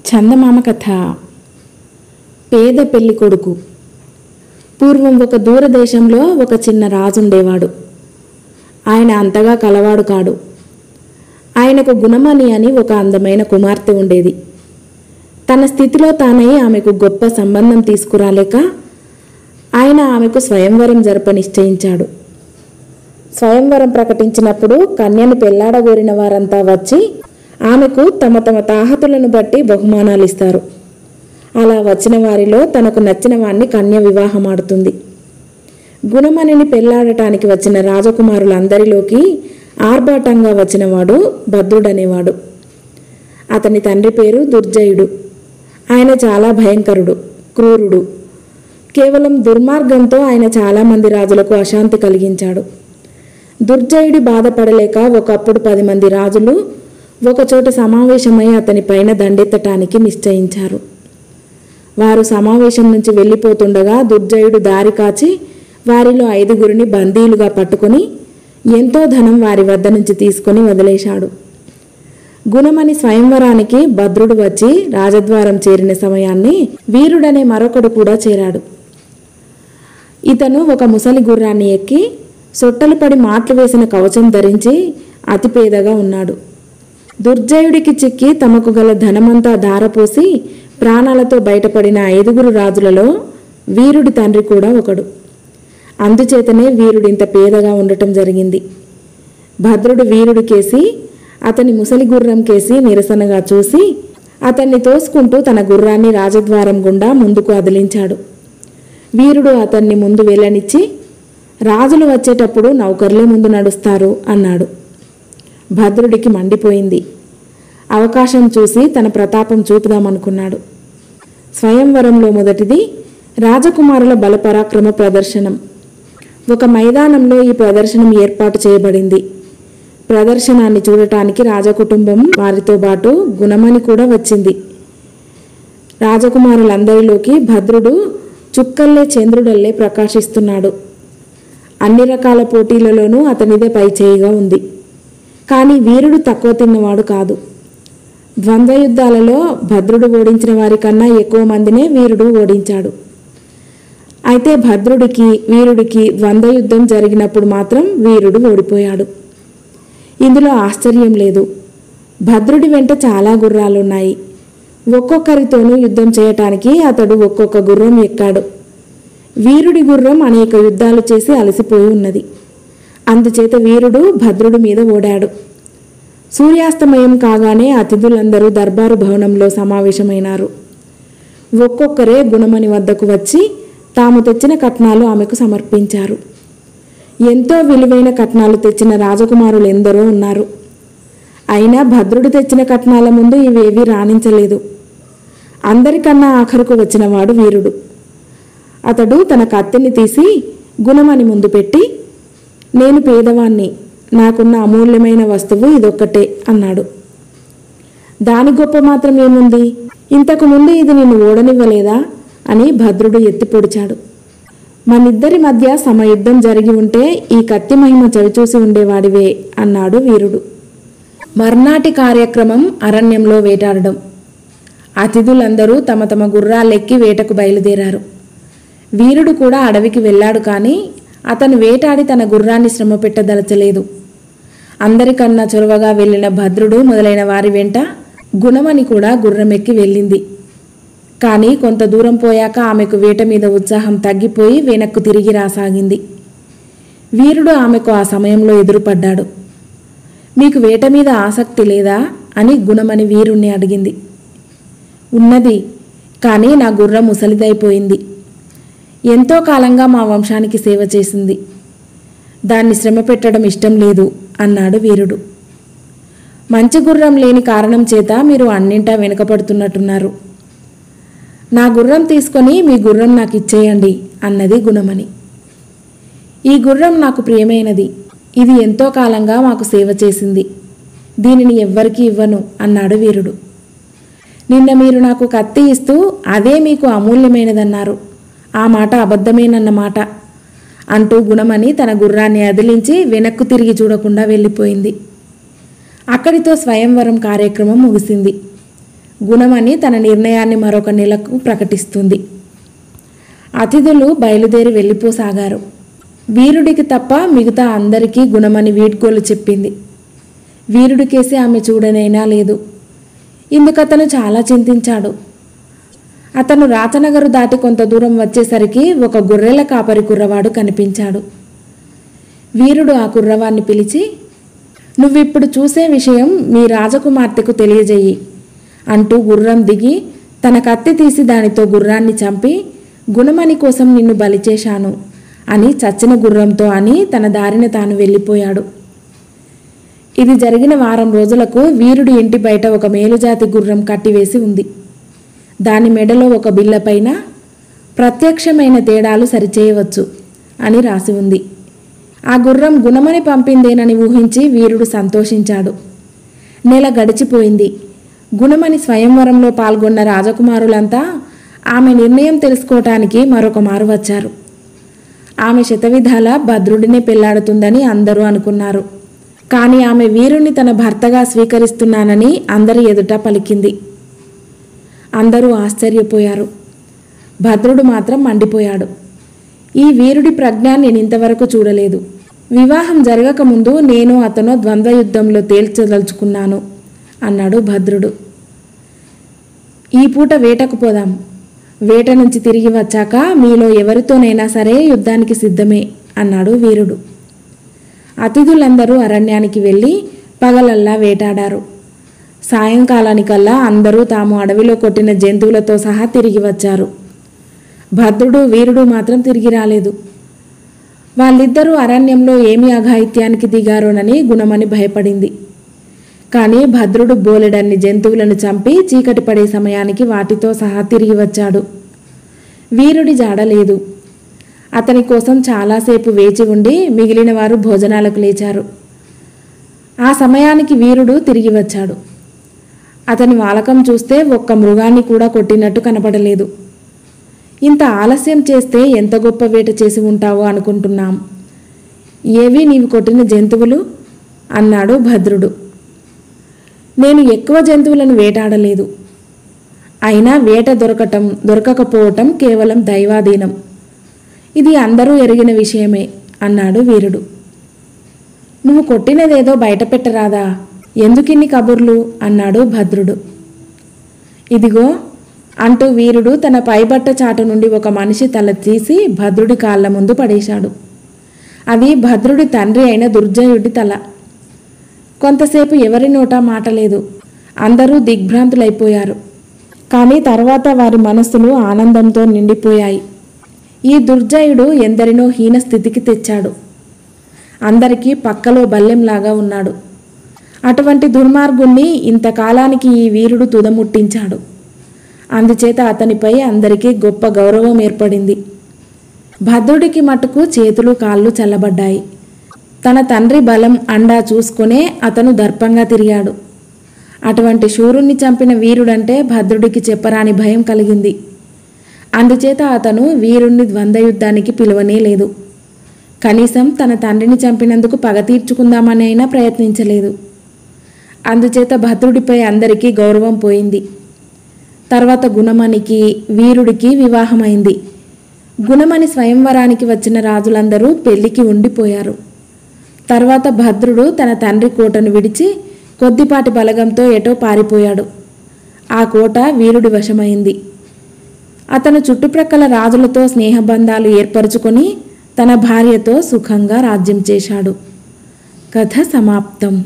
చందమామ కథ. పేద పెళ్లి కొడుకు. పూర్వం ఒక దూరదేశంలో ఒక చిన్న రాజు ఉండేవాడు. ఆయన అంతగా కలవాడు కాడు. ఆయనకు గుణమణి అని ఒక అందమైన కుమార్తె ఉండేది. తన స్థితిలో తానై ఆమెకు గొప్ప సంబంధం తీసుకురాలేక ఆయన ఆమెకు స్వయంవరం జరప నిశ్చయించాడు. స్వయంవరం ప్రకటించినప్పుడు కన్యను పెళ్లాడగోరిన వారంతా వచ్చి ఆమెకు తమ తమ తాహతులను బట్టి బహుమానాలు ఇస్తారు. అలా వచ్చిన వారిలో తనకు నచ్చిన వాణ్ణి కన్య వివాహమాడుతుంది. గుణమణిని పెళ్లాడటానికి వచ్చిన రాజకుమారులందరిలోకి ఆర్భాటంగా వచ్చినవాడు భద్రుడనేవాడు. అతని తండ్రి పేరు దుర్జయుడు. ఆయన చాలా భయంకరుడు, క్రూరుడు. కేవలం దుర్మార్గంతో ఆయన చాలామంది రాజులకు అశాంతి కలిగించాడు. దుర్జయుడి బాధపడలేక ఒకప్పుడు 10 మంది రాజులు ఒకచోట సమావేశమై అతని పైన దండెత్తటానికి నిశ్చయించారు. వారు సమావేశం నుంచి వెళ్ళిపోతుండగా దుర్జయుడు దారి కాచి వారిలో 5గురిని బందీలుగా పట్టుకొని ఎంతో ధనం వారి వద్ద నుంచి తీసుకొని వదిలేశాడు. గుణమణి స్వయంవరానికి భద్రుడు వచ్చి రాజద్వారం చేరిన సమయాన్ని వీరుడనే మరొకడు కూడా చేరాడు. ఇతను ఒక ముసలి గుర్రాన్ని ఎక్కి సొట్టలు పడి మాట్లు వేసిన కవచం ధరించి అతి పేదగా ఉన్నాడు. దుర్జయుడికి చిక్కి తమకు గల ధనమంతా ధారపోసి ప్రాణాలతో బయటపడిన 5గురు రాజులలో వీరుడి తండ్రి కూడా ఒకడు. అందుచేతనే వీరుడింత పేదగా ఉండటం జరిగింది. భద్రుడు వీరుడి కేసి అతని ముసలి గుర్రం కేసి నిరసనగా చూసి అతన్ని తోసుకుంటూ తన గుర్రాన్ని రాజద్వారం గుండా ముందుకు అదిలించాడు. వీరుడు అతన్ని ముందు వెళ్ళనిచ్చి, రాజులు వచ్చేటప్పుడు నౌకర్లే ముందు నడుస్తారు అన్నాడు. భద్రుడికి మండిపోయింది. అవకాశం చూసి తన ప్రతాపం చూపుదామనుకున్నాడు. స్వయంవరంలో మొదటిది రాజకుమారుల బలపరాక్రమ ప్రదర్శనం. ఒక మైదానంలో ఈ ప్రదర్శనం ఏర్పాటు చేయబడింది. ప్రదర్శనాన్ని చూడటానికి రాజకుటుంబం వారితో పాటు గుణమణి కూడా వచ్చింది. రాజకుమారులందరిలోకి భద్రుడు చుక్కల్లే చంద్రుడల్లే ప్రకాశిస్తున్నాడు. అన్ని రకాల పోటీలలోనూ అతనిదే పైచేయిగా ఉంది. కానీ వీరుడు తక్కువ తిన్నవాడు కాదు. ద్వంద్వ యుద్ధాలలో భద్రుడు ఓడించిన వారికన్నా ఎక్కువ మందినే వీరుడు ఓడించాడు. అయితే భద్రుడికి వీరుడికి ద్వంద్వ యుద్ధం జరిగినప్పుడు మాత్రం వీరుడు ఓడిపోయాడు. ఇందులో ఆశ్చర్యం లేదు. భద్రుడి వెంట చాలా గుర్రాలున్నాయి. ఒక్కొక్కరితోనూ యుద్ధం చేయటానికి అతడు ఒక్కొక్క గుర్రం ఎక్కాడు. వీరుడి గుర్రం అనేక యుద్ధాలు చేసి అలసిపోయి ఉన్నది. అందుచేత వీరుడు భద్రుడి మీద ఓడాడు. సూర్యాస్తమయం కాగానే అతిథులందరూ దర్బారు భవనంలో సమావేశమైనారు. ఒక్కొక్కరే గుణమణి వద్దకు వచ్చి తాము తెచ్చిన కట్నాలు ఆమెకు సమర్పించారు. ఎంతో విలువైన కట్నాలు తెచ్చిన రాజకుమారులు ఎందరో ఉన్నారు. అయినా భద్రుడు తెచ్చిన కట్నాల ముందు ఇవేవీ రాణించలేదు. అందరికన్నా ఆఖరుకు వచ్చినవాడు వీరుడు. అతడు తన కత్తిని తీసి గుణమణి ముందు పెట్టి, నేను పేదవాణ్ణి, నాకున్న అమూల్యమైన వస్తువు ఇదొక్కటే అన్నాడు. దాని గొప్ప మాత్రం ఏముంది? ఇంతకు ముందు ఇది నిన్ను ఓడనివ్వలేదా అని భద్రుడు ఎత్తి పొడిచాడు. మనిద్దరి మధ్య సమయుద్ధం జరిగి ఉంటే ఈ కత్తి మహిమ చవిచూసి ఉండేవాడివే అన్నాడు వీరుడు. మర్నాటి కార్యక్రమం అరణ్యంలో వేటాడడం. అతిథులందరూ తమ తమ గుర్రాలెక్కి వేటకు బయలుదేరారు. వీరుడు కూడా అడవికి వెళ్ళాడు. కానీ అతను వేటాడి తన గుర్రాన్ని శ్రమ పెట్టదలచలేదు. అందరికన్నా చొరవగా వెళ్ళిన భద్రుడు మొదలైన వారి వెంట గుణమణి కూడా గుర్రమెక్కి వెళ్ళింది. కానీ కొంత దూరం పోయాక ఆమెకు వేట మీద ఉత్సాహం తగ్గిపోయి వెనక్కు తిరిగి రాసాగింది. వీరుడు ఆమెకు ఆ సమయంలో ఎదురుపడ్డాడు. మీకు వేట మీద ఆసక్తి లేదా అని గుణమణి వీరుణ్ణి అడిగింది. ఉన్నది, కానీ నా గుర్రం ముసలిదైపోయింది. ఎంతో కాలంగా మా వంశానికి సేవ చేసింది. దాన్ని శ్రమ పెట్టడం ఇష్టం లేదు అన్నాడు వీరుడు. మంచి గుర్రం లేని కారణం చేత మీరు అన్నింటా వెనుకపడుతున్నట్టున్నారు. నా గుర్రం తీసుకొని మీ గుర్రం నాకు ఇచ్చేయండి అన్నది గుణమణి. ఈ గుర్రం నాకు ప్రియమైనది. ఇది ఎంతో కాలంగా మాకు సేవ చేసింది. దీనిని ఎవ్వరికీ ఇవ్వను అన్నాడు వీరుడు. నిన్న మీరు నాకు కత్తి ఇస్తూ అదే మీకు అమూల్యమైనదన్నారు. ఆ మాట అబద్ధమేనన్నమాట అంటూ గుణమణి తన గుర్రాన్ని అదిలించి వెనక్కు తిరిగి చూడకుండా వెళ్ళిపోయింది. అక్కడితో స్వయంవరం కార్యక్రమం ముగిసింది. గుణమణి తన నిర్ణయాన్ని మరొక నెలకు ప్రకటిస్తుంది. అతిథులు బయలుదేరి వెళ్ళిపోసాగారు. వీరుడికి తప్ప మిగతా అందరికీ గుణమణి వీడ్కోలు చెప్పింది. వీరుడికేసి ఆమె చూడనైనా లేదు. ఇందుకతను చాలా చింతించాడు. అతను రాచనగరు దాటి కొంత దూరం వచ్చేసరికి ఒక గొర్రెల కాపరి కుర్రవాడు కనిపించాడు. వీరుడు ఆ కుర్రవాణ్ణి పిలిచి, "నువ్విప్పుడు చూసే విషయం మీ రాజకుమార్తెకు తెలియజేయి" అంటూ గుర్రం దిగి తన కత్తి తీసి దానితో గుర్రాన్ని చంపి, "గుణమణి కోసం నిన్ను బలి చేశాను" అని చచ్చిన గుర్రంతో అని తన దారిన తాను వెళ్ళిపోయాడు. ఇది జరిగిన వారం రోజులకు వీరుడి ఇంటి బయట ఒక మేలుజాతి గుర్రం కట్టివేసి ఉంది. దాని మెడలో ఒక బిళ్ళపైన "ప్రత్యక్షమైన తేడాలు సరిచేయవచ్చు" అని రాసి ఉంది. ఆ గుర్రం గుణమణి పంపిందేనని ఊహించి వీరుడు సంతోషించాడు. నెల గడిచిపోయింది. గుణమణి స్వయంవరంలో పాల్గొన్న రాజకుమారులంతా ఆమె నిర్ణయం తెలుసుకోవటానికి మరొక మారు వచ్చారు. ఆమె శతవిధాల భద్రుడినే పెళ్లాడుతుందని అందరూ అనుకున్నారు. కానీ ఆమె వీరుణ్ణి తన భర్తగా స్వీకరిస్తున్నానని అందరి ఎదుట పలికింది. అందరూ ఆశ్చర్యపోయారు. భద్రుడు మాత్రం మండిపోయాడు. "ఈ వీరుడి ప్రజ్ఞ నేనింతవరకు చూడలేదు. వివాహం జరగకముందు నేను అతను ద్వంద్వయుద్ధంలో తేల్చదలుచుకున్నాను" అన్నాడు భద్రుడు. "ఈ పూట వేటకు పోదాం. వేట నుంచి తిరిగి వచ్చాక మీలో ఎవరితోనైనా సరే యుద్ధానికి సిద్ధమే" అన్నాడు వీరుడు. అతిథులందరూ అరణ్యానికి వెళ్ళి పగలల్లా వేటాడారు. సాయంకాలానికల్లా అందరూ తాము అడవిలో కొట్టిన జంతువులతో సహా తిరిగి వచ్చారు. భద్రుడు వీరుడు మాత్రం తిరిగి రాలేదు. వాళ్ళిద్దరూ అరణ్యంలో ఏమి అఘాయిత్యానికి దిగారోనని గుణమణి భయపడింది. కానీ భద్రుడు బోలెడన్ని జంతువులను చంపి చీకటి పడే సమయానికి వాటితో సహా తిరిగి వచ్చాడు. వీరుడి జాడలేదు. అతని కోసం చాలాసేపు వేచి ఉండి మిగిలిన వారు భోజనాలకు లేచారు. ఆ సమయానికి వీరుడు తిరిగి వచ్చాడు. అతని వాలకం చూస్తే ఒక్క మృగాన్ని కూడా కొట్టినట్టు కనపడలేదు. "ఇంత ఆలస్యం చేస్తే ఎంత గొప్ప వేట చేసి ఉంటావో అనుకుంటున్నాం. ఏవి నీవు కొట్టిన జంతువులు?" అన్నాడు భద్రుడు. "నేను ఎక్కువ జంతువులను వేటాడలేదు. అయినా వేట దొరకకపోవటం కేవలం దైవాధీనం. ఇది అందరూ ఎరిగిన విషయమే" అన్నాడు వీరుడు. "నువ్వు కొట్టినదేదో బయట పెట్టరాదా? ఎందుకిన్ని కబుర్లు?" అన్నాడు భద్రుడు. "ఇదిగో" అంటూ వీరుడు తన పైబట్ట చాటు నుండి ఒక మనిషి తల తీసి భద్రుడి కాళ్ళ ముందు పడేశాడు. అది భద్రుడి తండ్రి అయిన దుర్జయుడి తల. కొంతసేపు ఎవరి నోటా మాట లేదు. అందరూ దిగ్భ్రాంతులైపోయారు. కానీ తర్వాత వారి మనస్సులు ఆనందంతో నిండిపోయాయి. ఈ దుర్జయుడు ఎందరినో హీన స్థితికి తెచ్చాడు. అందరికీ పక్కలో బల్లెంలాగా ఉన్నాడు. అటువంటి దుర్మార్గుణ్ణి ఇంతకాలానికి ఈ వీరుడు తుదముట్టించాడు. అందుచేత అతనిపై అందరికీ గొప్ప గౌరవం ఏర్పడింది. భద్రుడికి మటుకు చేతులు కాళ్ళు చల్లబడ్డాయి. తన తండ్రి బలం అండా చూసుకునే అతను దర్పంగా తిరిగాడు. అటువంటి శూరుణ్ణి చంపిన వీరుడంటే భద్రుడికి చెప్పరాని భయం కలిగింది. అందుచేత అతను వీరుణ్ణి ద్వంద్వయుద్ధానికి పిలువనే లేదు. కనీసం తన తండ్రిని చంపినందుకు పగ తీర్చుకుందామని అయినా ప్రయత్నించలేదు. అందుచేత భద్రుడిపై అందరికీ గౌరవం పోయింది. తర్వాత గుణమణికి వీరుడికి వివాహమైంది. గుణమణి స్వయంవరానికి వచ్చిన రాజులందరూ పెళ్లికి ఉండిపోయారు. తర్వాత భద్రుడు తన తండ్రి కోటను విడిచి కొద్దిపాటి బలగంతో ఎటో పారిపోయాడు. ఆ కోట వీరుడి వశమైంది. అతను చుట్టుప్రక్కల రాజులతో స్నేహబంధాలు ఏర్పరచుకొని తన భార్యతో సుఖంగా రాజ్యం చేశాడు. కథ సమాప్తం.